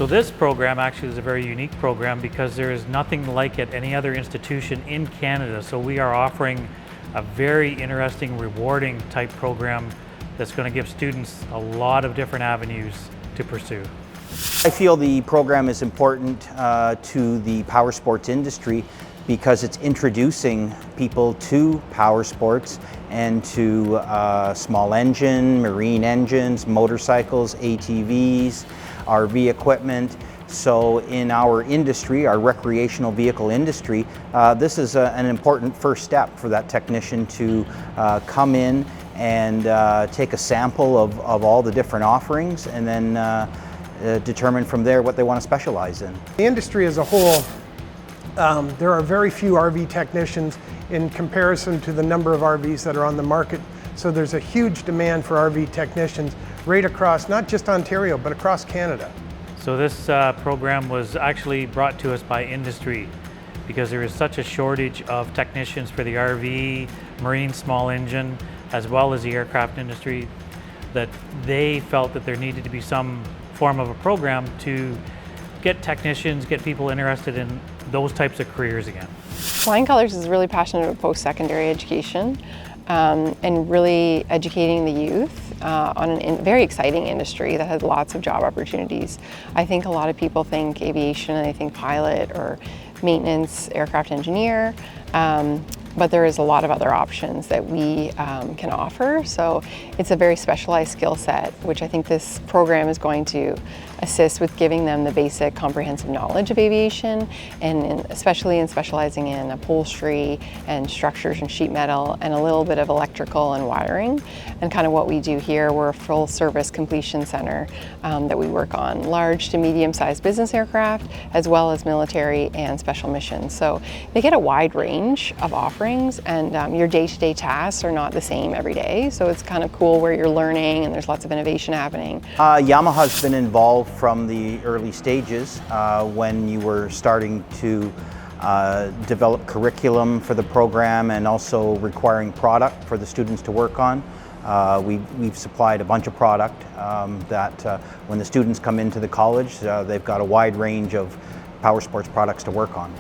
So this program actually is a very unique program because there is nothing like it any other institution in Canada. So we are offering a very interesting, rewarding type program that's going to give students a lot of different avenues to pursue. I feel the program is important to the power sports industry because it's introducing people to power sports and to small engine, marine engines, motorcycles, ATVs, RV equipment. So in our industry, our recreational vehicle industry, this is an important first step for that technician to come in and take a sample of all the different offerings and then determine from there what they want to specialize in. The industry as a whole, there are very few RV technicians in comparison to the number of RVs that are on the market. So there's a huge demand for RV technicians right across, not just Ontario, but across Canada. So this program was actually brought to us by industry because there is such a shortage of technicians for the RV, marine small engine, as well as the aircraft industry, that they felt that there needed to be some form of a program to get technicians, get people interested in those types of careers again. Flying Colours is really passionate about post-secondary education and really educating the youth on a very exciting industry that has lots of job opportunities. I think a lot of people think aviation and they think pilot or maintenance, aircraft engineer, but there is a lot of other options that we can offer. So it's a very specialized skill set, which I think this program is going to assist with giving them the basic comprehensive knowledge of aviation, and especially in specializing in upholstery and structures and sheet metal and a little bit of electrical and wiring. And kind of what we do here, we're a full service completion center that we work on large to medium-sized business aircraft as well as military and special missions. So they get a wide range of offerings, and your day-to-day tasks are not the same every day. So it's kind of cool where you're learning and there's lots of innovation happening. Yamaha's been involved from the early stages when you were starting to develop curriculum for the program and also requiring product for the students to work on. We've supplied a bunch of product that when the students come into the college, they've got a wide range of power sports products to work on.